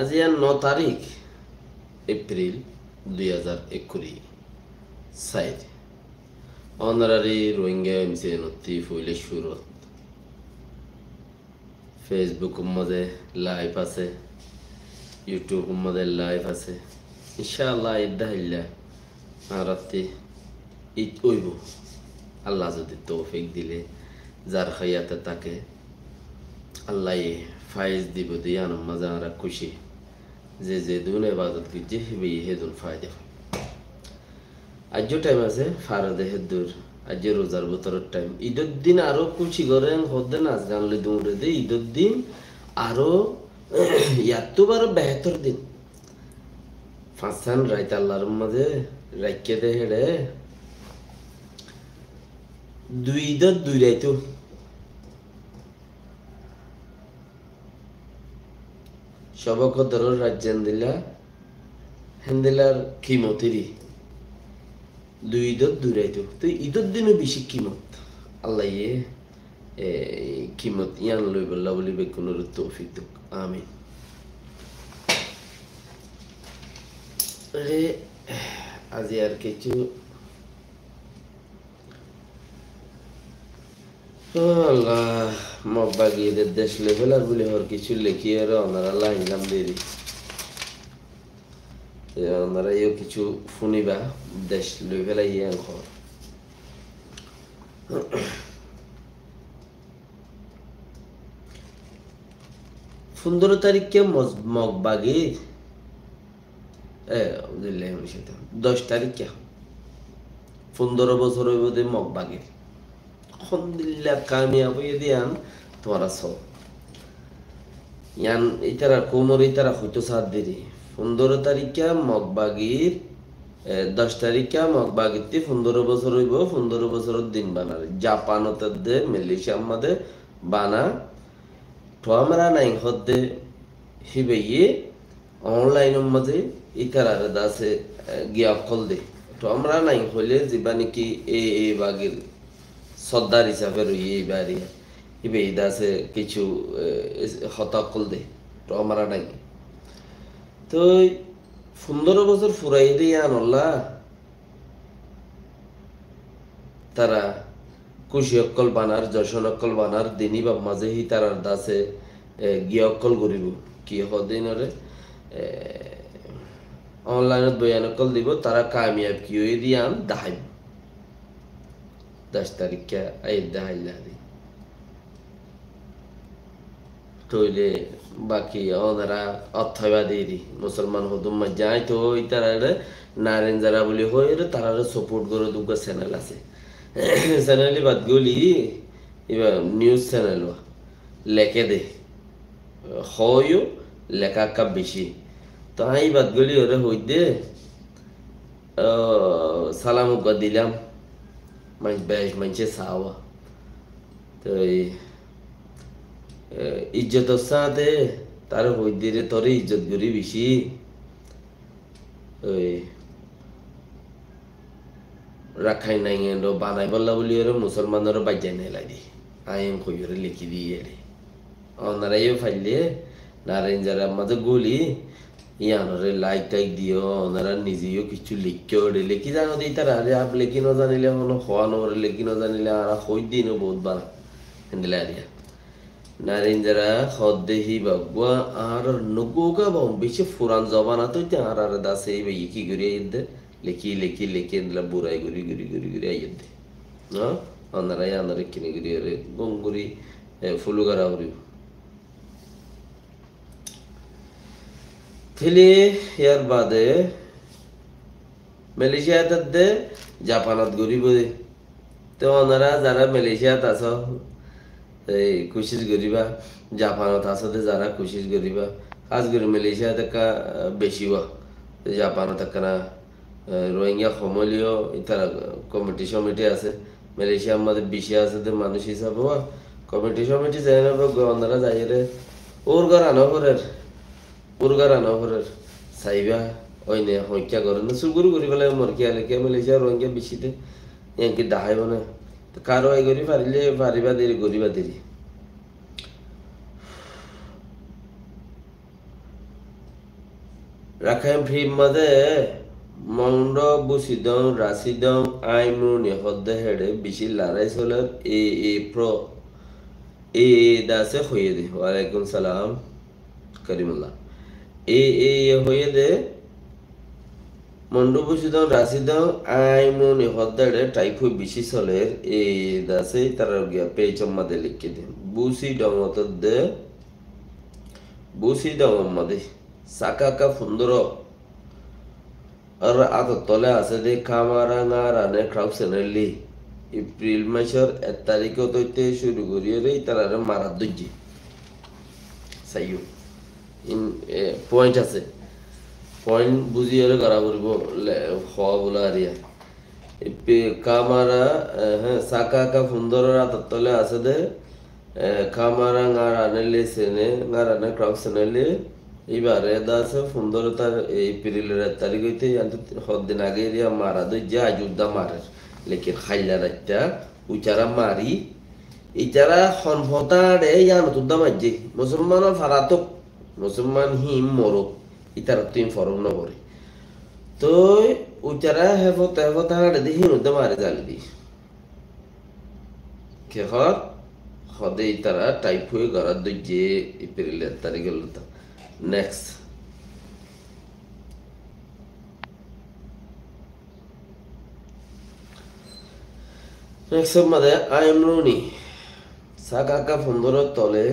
আজি আর 9 তারিখ April 2021 side honorary Rohingya MC নতি ফুইলে সুরত ফেসবুক মধ্যে লাইভ আছে ইউটিউব মধ্যে লাইভ আছে ইনশাআল্লাহ ইদ্দা হিল্লা রাতে ঈদ হইব আল্লাহ যদি তৌফিক দিলে যার খাইয়াতে তাকে আল্লাহ ফাইজ দিব দিয়ান মজারা খুশি যে দুন ইবাদত কি যে হিবি হেদুন ফায়দা আজ টাইম আছে ফারদে হেদুর আজ রোজার বতরের টাইম ঈদের দিন আরো খুশি করেন হদে নাচ গানলে দৌড়ে দে ঈদের দিন আরো ইয়াতবার বেহতর দিন ফাঁসান রাইত আল্লাহর মাঝে রাইকে দে হেড়ে দুই ঈদের দুই রাইতো সবক ধরো রাজ্যান দিলা হেন্দিলার কিমতিরি দুই ঈদত দূরাইতো তো ঈদের দিনও বেশি কিমত আল্লাহ কিমত ইয়ান লই বল্লা বলি বেকুনের তৌফিক দুক আমিন রে আজি আর কিছু আল্লাহ মগবাগিদের দেশ লেভেল আর বলে হর কিছু লেখি আর ওনারা লাইলাম দেরি ওনারা ইয়ে কিছু শুনিবা দেশ লেভেল ইয়ে ঘর 15 তারিখে মগবাগি 10 তারিখে 15 বছর হইব দে মগবাগির আলহামদুলিল্লাহ কামিয়াব হয়ে দিয়ান তোমারা সব ইয়ান ইতারা কোমর ইতারা হইতো সাত দেরি 15 তারিখে মগবাগির 10 তারিখে মগবাগিতে 15 বছর হইব 15 বছরের দিন বানার জাপানত দে মালয়েশিয়া মধ্যে বানা তো আমরা নাই হদে হিবেয়ে অনলাইনের মধ্যে ইতারার দাসে গিয়া কল দে তো আমরা নাই হইলে জীবানি কি এ বাগির সর্দার হিসাবে রইয়ে বাড়ি ইবে দাসে কিছু হতাকল দে তো আমরা নাই তো 15 বছর ফুরাই দিয়ে আনল্লা তারা খুশি অক্কল বানার যশন অক্কল বানার দিনী বা মাঝে হি তারার দাসে গিয়ে অক্কল করিব কি হদিনরে অনলাইনত বয়ান অক্কল দিব তারা কামিয়াব কি হয়ে দিয়ে আন দাহাইব 10 তারিখে আই দাহাইলা দি তইলে বাকি ওনারা অর্থবাদী মুসলমান হদুম যায় তো ওই তারা নারেন যারা বলি হয় তারা সাপোর্ট করে দুটো চ্যানেল আছে চ্যানেলে বাদ গলি এবার নিউজ চ্যানেল লেখে দে হয়ও লেখা কাপ বেশি তো আই বাদ গলি ওরে হই দে সালাম দিলাম বেশ মানছে সাওয়া তো ইজ্জত সাথে তার হই দিরে তোরে ইজ্জত করি বেশি ওই রাখাই নাই বানাই বললা বলি ওরে মুসলমানের বাজ্যাই নাই লাগি আইম কই ওরে লিখি দিয়ে রে ওনারাইও ফাইলে নারায়ণ যারা আমাদের গলি ইয়ানরে লাইক টাইক দিও ওনারা নিজেও কিছু লিখকে ওরে লিখি জানো দিই তারা আরে আপ লিখি ন জানিলে কোনো হওয়ানো ওরে লিখি ন জানিলে আর হই দিনও বহুত বাড়া হেন্দিলে আরিয়া নারায়ণ যারা হদ দেহি বাগুয়া আর নগুগা বাম বেশি ফুরান জবানা তো আর আর দাসে এই ভাই কি করে দে লেখি লেখি লেখি দিলা বুড়াই গুড়ি গুড়ি গুড়ি গুড়ি আইয়ে দে হ্যাঁ অনারাই আনারে কিনে গুড়ি রে গঙ্গুরি ফুলুগারা হরি থিলি ইয়ার বাদে মালয়েশিয়াত দে জাপানত গরিব দে তো ওনারা যারা মালয়েশিয়াত আছো এই কোশিশ করিবা জাপানত আসতে যারা কোশিশ করিবা কাজ করে মালয়েশিয়াতে বেশি হওয়া জাপানত একটা রোহিঙ্গা সমলিও তারা কমিটি আছে মালয়েশিয়ার মধ্যে বেশি আছে তো মানুষ হিসাবে কমিটি যাই না ওনারা যাই রে ওর ঘর আনো ঘরের চাইবা ওই নে সংখ্যা করে না চুগুরু করি পেলাই মরকিয়া লেখিয়া মালয়েশিয়া রোহিঙ্গা বেশিতে ইয়াঙ্কি দাহাইব না কারো এই করি পারিলে পারিবা দেরি করিবা দেরি রাখাইন ফ্রি মাঝে মন্ড বুসিদং রাশিদং আইমুনি হদ্দে হেডে বেশি লড়াই চলে এ প্রো এ দাসে হয়ে দে ওয়ালাইকুম সালাম করিমুল্লাহ এ হয়ে দে মন্ড বুসিদং রাশিদং আইমুনি হদ্দে টাইফু বেশি চলে এ দাসে তার গিয়া পেজ মাদে লিখে দে বুসিদং অতদে বুসিদং মাদে সাকাকা ফুন্দর আর আতর তলে আছে যে কামারা নারানে ক্রাউসেনালি এপ্রিল মাসের 1 তারিখ হইতে শুরু করিয়ে তারা মারা দজ্জি সাইও ইন পয়েন্ট আছে পয়েন্ট বুঝিয়ে করা পড়ব হওয়া বলা আরিয়া কামারা হ্যাঁ সাকাকা ফুন্দরের আতর তলে আছে যে কামারা নারানে সেনে নারানে ক্রাউসেনালি এবারে দাসে সুন্দরতার এপ্রিলের 1 তারিখ হইতে হদিন আগে এরিয়া মারা দই যে আজুদ্দা মারে লেকিন খাইলা রাতটা উচারা মারি ইচারা হনফতাড়ে ইয়ান তুদ্দা মাঝে মুসলমানের ফারাতক মুসলমান হিম মরক ইতারা তুই ফরম নগরে তো উচারা হেফতাড়ে দিয়ে হিনুদ্দা মারে জালদি খেহর হদে ইতারা টাইপ হয়ে গড়ার দই যে এপ্রিলের 1 তারিখ হল next মধ্যে আইমরুনি সাকাকা ফুন্দর তলে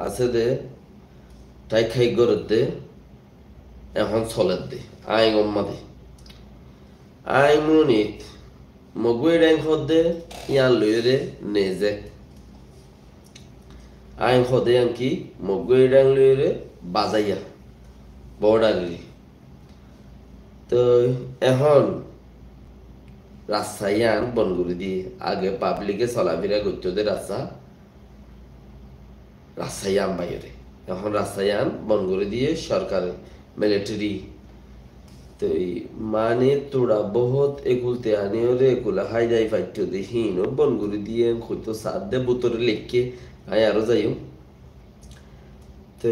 আছে দে তাই খাই গরত দে এখন চলের দে আইং মাদে আইমরুনি মগুই র্যাঙ্ক হদে ইয়ান লইরে নেজে আইন হদে আনকি মগুই র্যাঙ্ক লইরে বাজাইয়া বর্ডারি তো এখন রাস্তায়ান বনগুড়ি দিয়ে আগে পাবলিকে চলাফেরা করতে ওদের রাস্তায়ান বাইরে এখন রাস্তায়ান বনগুড়ি দিয়ে সরকার মিলিটারি তো মানে তোরা বহুত একুলতে আনি ওরে একুলা হাই যাই ফাইটো দেখিন বনগুড়ি দিয়ে হয়তো সাত দে বোতরে লেখকে আয় আরো যাইও তো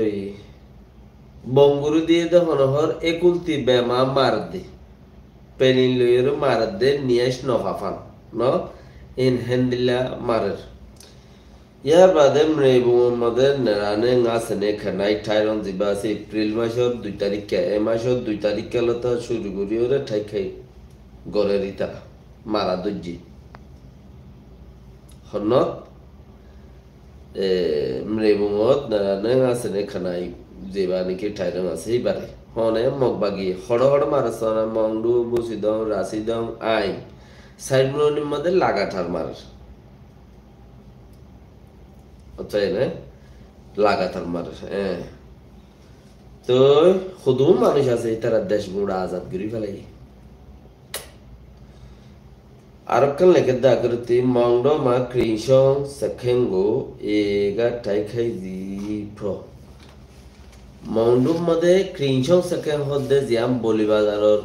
বঙ্গুরু দিয়ে হনহর একুলতি বেমা মার দে পেনিন লইয়ের মার দে নিয়েস নফাফান ন ইন হ্যান্ডিলা মারের ইয়ার বাদে মদের নেরানে গাছনে খানাই ঠাইরন যাবা আছে এপ্রিল মাসের 2 তারিখ এ মাসের 2 তারিখ কালতা শুরু করি ওরে ঠাই খাই গড়ের ইতা মারা দজ্জি হনত মৃবুমত নেরানে গাছনে খানাই যেবা নাকি ঠাইরন আছে এবারে হনে মগবাগি হড় মারছনা মংডু বুসিদং রাশিদং আই সাইডমনির মধ্যে লাগাতার মার তাই না লাগাতার মার হ্যাঁ তো শুধু মানুষ আছে তারা দেশ গুঁড়া আজাদ করি ফেলাই আরকান লেখে দাগরতি মংড মা ক্রিংসং সেখেঙ্গো এগা টাইখাই জি প্র মংডুর মধ্যে ক্রিংসং সেকেং হদ্দে জিয়াম বলিবাজারের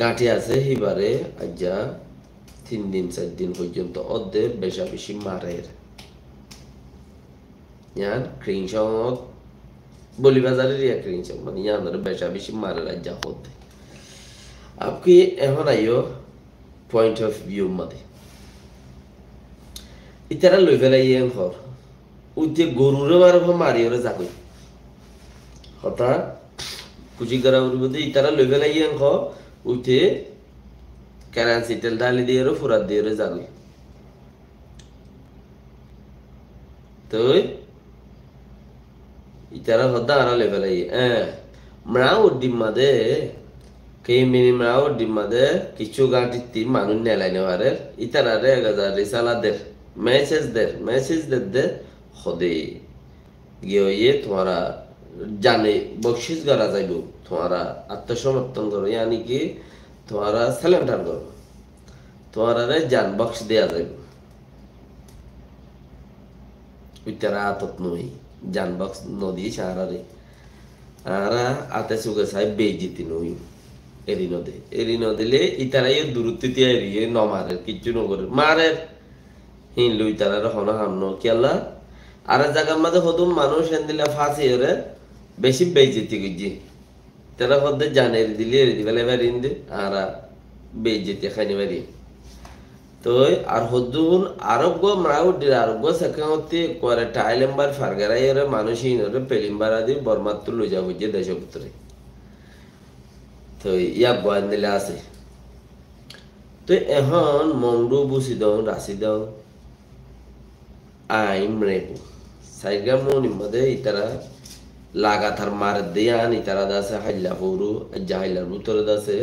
গাঁটি আছে হিবারে আজ্জা 3 দিন 4 দিন পর্যন্ত অর্ধে বেশা বেশি মারের ইয়ান ক্রিংসং বলিবাজারের ইয়া ক্রিংসং মানে ইয়ানের বেশা বেশি মারের আজ্জা হদ্দে আপকি এখন আইও পয়েন্ট অফ ভিউ মধ্যে ইতারা লই ফেলাই ইয়ান হর উঠে গরুরে মারি ওরে যাকই হতা কুচি করা উঠবে ইতারা লই ফেলাই ইয়ান হ উঠে কারেন্সি তেল ডালি দিয়ে ফুরাত দিয়ে যাবি তো ইতারা হদা আরা লই ফেলাই মরাও ডিম্মাদে কে মিনি মরাও ডিম্মাদে কিছু গাঁটি মানুষ নেলাই নেওয়ারে ইতারা রে গাজা রিসালাদের মেসেজ দে হদে গিয়ে তোমারা জানে বকশিস করা যাইব তোমারা আত্মসমর্পণ করো यानी कि তোমারা সারেন্ডার করো তোমারা জান বক্স দেয়া যাইব উত্তরা আতত নই জান বক্স নদী সারারে আরা আতে সুগে সাহেব বেজিতি নই এরি নদিলে ইতারাই দূরত্বতি এরিয়ে নমারে কিছু নগরে মারে হিন লুই তারা হন হামনো কেলা আর জায়গার মধ্যে হদুম মানুষ এন্দিলা ফাঁসি ওরে বেশি বেজিতি গজি তারা হদ্দে জানের দিলে দিবেলে বারিন্দে আর বেজেতে খানি বারি তো আর হদ্দুন আরোগ্য মাউডির আরোগ্য সেখানে করে টাইলেম্বার ফারগারাইয়ের মানুষই নরে পেলিম্বার আদি বর্মাত্র লইজা বুঝে দেশপুত্রে তো ইয়া বয়ান দিলে আছে তো এখন মংডু বুঝি দাও রাশি দাও আইম রেবু সাইগা মনি মধ্যে ইতারা লাগাতার মার দেয়ান ইতারা দাসে হাইলা পৌরু জাহাইলার ভিতরে দাসে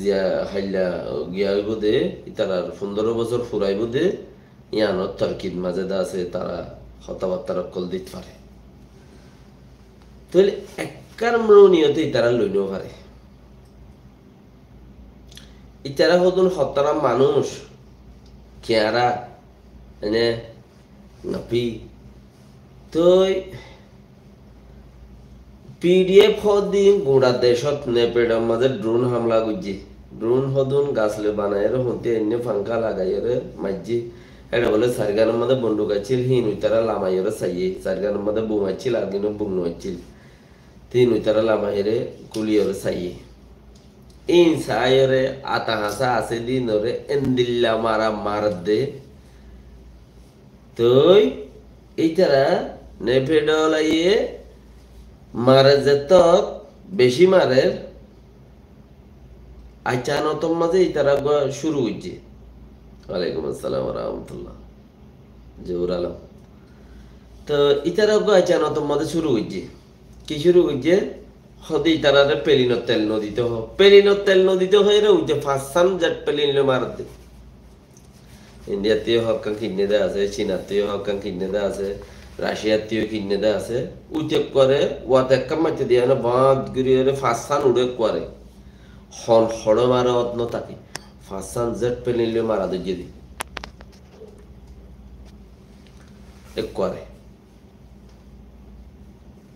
জিয়া হাইলা গিয়া হইব দে ইতারার 15 বছর ফুরাইব দে ইয়ানত তর্কির মাঝে দাসে তারা হতাবার্তার কল দিতে পারে তাহলে একবার মরণীয়তে ইতারা লইলেও পারে ইতারা হদুন হতারা মানুষ কেয়ারা এনে নাপি তই পিডিএফ হদিন গোড়া দেশত নেপেডার মাঝে ড্রোন হামলা গুজি ড্রোন হদুন গাছলে বানায় হতে এনে ফাঙ্কা লাগাইরে মাঝি এটা বলে সারগানের মধ্যে বন্দুক আছিল হিন উইতারা লামাইরে সাইয়ে সারগানের মধ্যে বুম আছিল আর কিন্তু বুম নছিল তিন উইতারা লামাইরে কুলিয়রে সাইয়ে ইন সাইরে আতা হাসা আছে দিনরে এন্দিল্লা মারা মার দে তই এইতারা নেপেডলাইয়ে মারে যেত বেশি মারে আচানতম মাঝে ইতারা শুরু হইছে ওয়ালাইকুম আসসালাম ওয়া রাহমাতুল্লাহ জহুর আলম তো ইতারা আচানতম মাঝে শুরু হইছে কি শুরু হইছে হদি ইতারারে পেলিনত তেল নদীতে হয়ে রে উঠে ফাঁসান জেট পেলিনলে মার দে ইন্ডিয়াতেও হকান কিনে দেওয়া আছে চীনাতেও হকান কিনে দেওয়া আছে রাশিয়াতেও কিনে দেওয়া আছে উঠে করে ওয়াত একটা মাইতে দিয়ে না বাঁধ গিয়ে ফাঁসান উড়ে করে হন হড় মারা অত্ন থাকে ফাঁসান জেট পেলিনলে মারা দিয়ে দি এক করে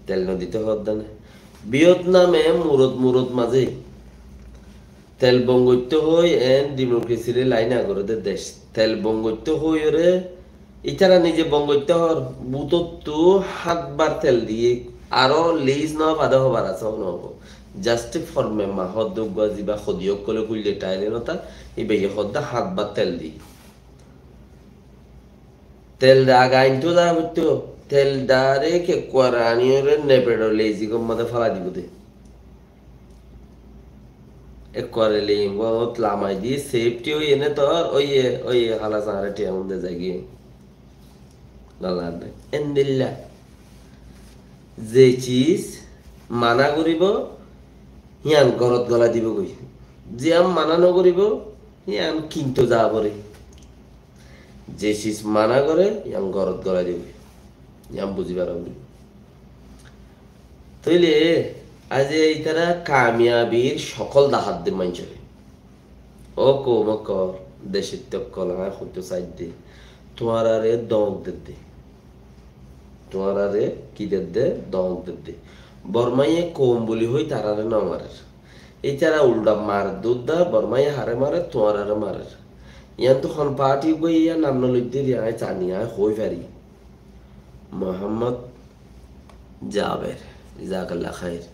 তেল নদীতে হদ দানে ভিয়েতনামে মুরত মাঝে তেল বঙ্গত্য হই এন ডেমোক্রেসির লাইন আগরতে দেশ তেল বঙ্গত্য হই রে ইতারা নিজে বঙ্গত্য হর বুতত্তু হাতবার তেল দিয়ে আরো লিজ না বাধা হবার আছে নহব জাস্ট ফর্মে মাহত দুগা যিবা সদিয়ক কলে কুইলে টাইলে নতা এই বেগে হদ্দা হাতবার তেল দি তেল আগাইনতো যা হইতো তেল দারে কে কোরানিয়রে নেপেডো লেজি কম মধ্যে ফালা দিব দে একবারে লিঙ্গত লামাই দিয়ে সেফটি ওই এনে তোর ওই হালা সাহারে টিয়া মধ্যে যাই গিয়ে লালার এন্দিল্লা যে চিজ মানা করিব হিয়ান ঘরত গলা দিব কই যে আম মানা নকরিব হিয়ান কিন্তু যা পরে যে চিজ মানা করে ইয়ান ঘরত গলা দিব ইয়াম বুঝিবার তইলে আজ ইতারা কামিয়াবির সকল দাহাত দে মানছে ও কৌমকর দেশের তকলা হইতো সাইড দে তোমার আরে দমক দে তোমার আরে কি দে দমক দে বর্মাইয়ে কম বলি হই তারারে না মারে এই তারা উল্টা মার দুধ বর্মাইয়ে হারে মারে তোমার আরে মারে ইয়ান তো খন পার্টি গই ইয়া নাম নলিতে রিয়ায় চানিয়া হই পারি মোহাম্মদ জাবের জাকাল্লাহ খাইর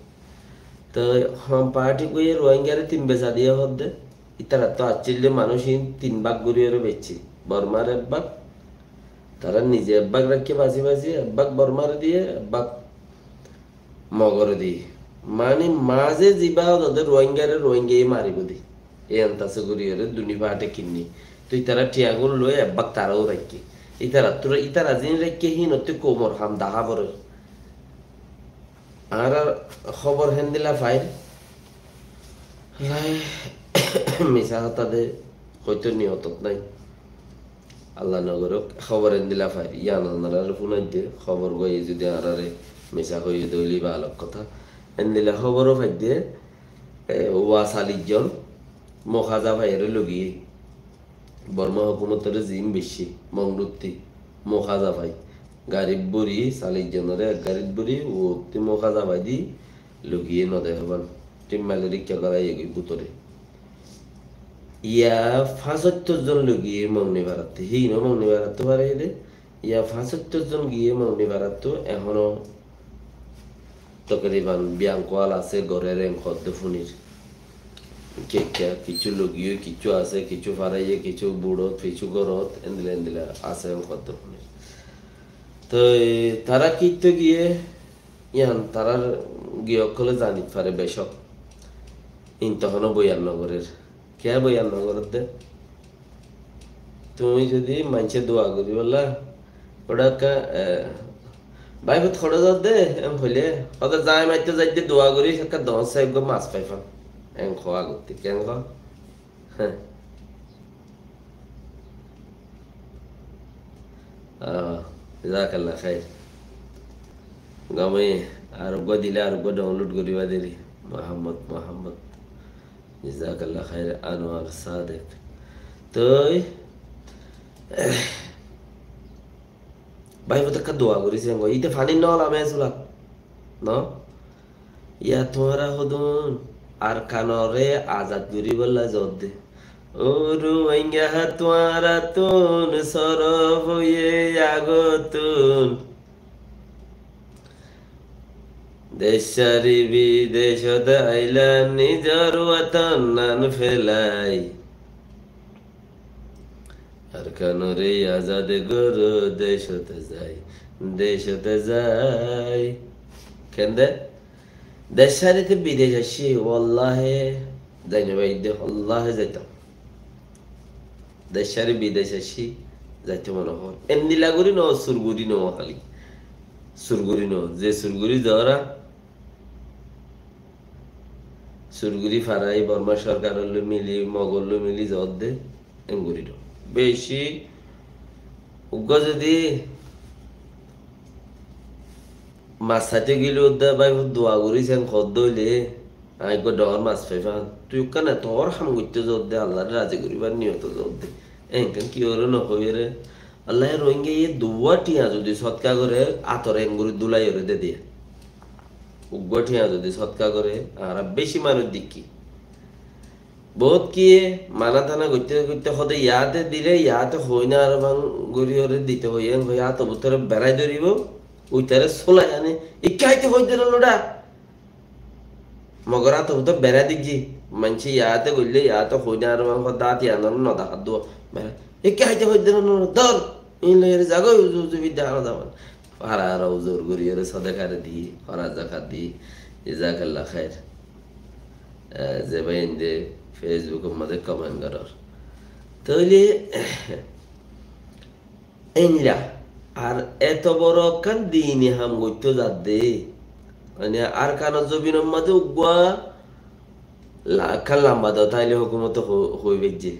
তো হম পার্টি কই রোহিঙ্গারে 3 বেচা দিয়ে হদ্দে ইতারা তো আচ্ছিল্লে মানুষই 3 ভাগ গরিয়রে বেচছি বর্মার এক ভাগ তারা নিজে এক ভাগ রাখে বাজি এক ভাগ বর্মার দিয়ে এক ভাগ মগর দিয়ে মানে মাঝে যিবা ওদের রোহিঙ্গাই মারিব দি এই আন্তাসে গরিয়রে দুনি পাটে কিনি তো ইতারা টিয়াগুল লয়ে এক ভাগ তারাও রাখি ইতারা জিন রেখে হিনতে কোমর হাম দাহা বরে আর খবর হেন দিলা ফাইল মিশা হতাদে হয়তো নিহত নাই আল্লাহ নগর খবর হেন দিলা ফাইল ইয়ানার ফোনাই দিয়ে খবর গই যদি আরারে মিশা হয়ে দইলি বা আলোক কথা হেন দিলা খবরও ফাই দিয়ে ওয়া 40 জন মখাজা ভাইয়ের লগিয়ে বর্মা হুকুমতের জিম বেশি মংরুত্তি মখাজা ভাই গারিব বুড়ি 40 জনের গারিব বুড়ি ও মখাজা ভাই দি লুকিয়ে নদে হবান টিম্মালে রিক্সা করাই এগিয়ে বুতরে ইয়া 75 জন লগিয়ে মংনি বাড়াতে হিন মংনি বাড়াতে পারে ইয়া 75 জন গিয়ে মংনি বাড়াতো এখনো তকরিবান বিয়াঙ্কওয়াল আছে ঘরের খদ্দ ফুনির কেকা কিছু লগিয়ে কিছু আছে কিছু ফারাইয়ে কিছু বুড়ত কিছু গরত এন্দিলা এন্দিলা আছে খদ্দ ফুনির তো তারা কিনতে গিয়ে ইয়ান তারার গিয়কলে জানিত পারে বেশক ইন তখনও বয়াননগরের কে বয়াননগরের দে তুমি যদি মানুষের দোয়া করি বললা ওটা একটা বাইকত খড়ে যাও দে এম হইলে ওদের যাই মাইতে যাইতে দোয়া করি একটা 10 সাহেব মাছ পাইফাম এম খোয়া করতে কেন খ হ্যাঁ জাজাকাল্লাহ খাইর গামে আরোগ্য দিলে আরোগ্য ডাউনলোড করিবা দেরি মোহাম্মদ মোহাম্মদ জাজাকাল্লাহ খাইর আনোয়ার সাদেক তো ভাই একটা দোয়া করেছি ইতে ফানি নল আমি আসলাম ন ইয়া তোমারা হদুন আর কানরে আজাদ করি বললা জোর দে ও রুইঙ্গা তোমারা তুন সরব হয়ে আগতুন দেশারি বিদেশত আইলা নিজর ওয়াতন নান ফেলাই আর কানরে আজাদ গরু দেশতে যাই কেন্দে দেশারিতে বিদেশ আসি ওল্লাহে যাইনি ভাই অল্লাহে যাইতাম দেশারি বিদেশ আসি যাইতে মনে হল এন্দিলাগুড়ি ন সুরগুড়ি ন খালি সুরগুড়ি ন যে সুরগুড়ি যাওয়ারা সুরগুড়ি ফারাই বর্মা সরকার মিলি মগল মিলি যাওয়ার দে এঙ্গুড়ি ন বেশি উগ্র যদি মাছ খাইতে গেলে ওদের ভাই দোয়া করিছেন খদ্দ হইলে আই ডর মাছ পাইফান তুই কেন তোর হাম করতে জোর দে আল্লাহ রাজি করিবার নিয়ত জোর দে এনকেন কি ওরে নহই রে আল্লাহ রোহিঙ্গা এই দুয়া টিয়া যদি সৎকা করে আতর এঙ্গুরি দুলাই ওরে দে দিয়ে উগ্র টিয়া যদি সৎকা করে আর বেশি মানুষ দিকি বহুত কি মানা টানা করতে করতে সদায় ইয়াতে দিলে ইয়াতে হই না আর ভাঙ গড়ি ওরে দিতে হই ইয়াত ভিতরে বেড়াই ধরিব ওইটারে চলাই আনে ইকাইতে হই দিল লোডা মগর আত ভিতর বেড়া দিকি মানছি ইয়াতে করলে ইয়াতে হই না আর ভাঙ দাঁত ইয়ানোর নদা হাত দো বেড়া ইকাইতে হই দিল ধর ইলে জাগো উজু বিদ্যা আলাদা আর আর উজুর গড়ি ওরে সদাকারে দি হরা জাকাত দি জাজাকাল্লাহ খাইর যে বাইন দে ফেসবুকের মধ্যে কমেন্ট করার তাহলে এনরা আর এত বড় কান দিনই হাম করতে যাতে মানে আর কান জবিনের মধ্যে উগুয়া খান লাম্বা দাও তাইলে হুকুমত হইবে যে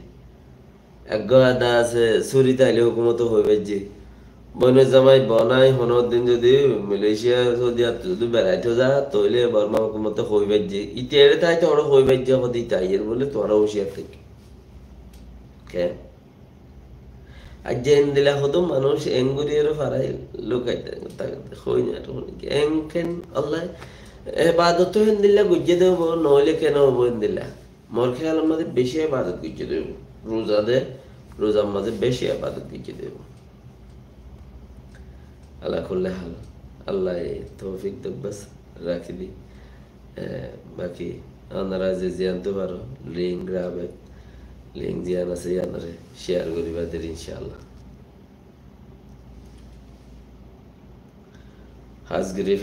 এক গাদা আছে ছুরি তাইলে হুকুমত হইবে যে বনে জামাই বনাই হনের দিন যদি মালয়েশিয়া সৌদি যদি বেড়াইতে যা তইলে বর্মা হুকুমতে হইবে যে ইতিহারে তাই তো ওরা হইবে যে হদি তাই এর বলে তোরা হুঁশিয়ার থেকে কে আর যে দিলা হতো মানুষ এঙ্গুরিয়ারও ফারাই লুকাইতে হই না এংকেন আল্লাহ এবাদত হেন দিলা গুজিয়ে দেব নইলে কেন হবো হেন দিলা মোর খেয়াল আমাদের বেশি এবাদত গুজিয়ে দেব রোজা দে রোজার মাঝে বেশি এবাদত গুজিয়ে দেব আল্লাহ করলে হাল আল্লাহ তৌফিক দেব বাস রাখি দি বাকি আপনারা যে জানতে পারো লিঙ্ক গ্রাবে লিঙ্ক জিয়ান আছে জানারে শেয়ার করিবা দের ইনশাআল্লাহ হাজগিরি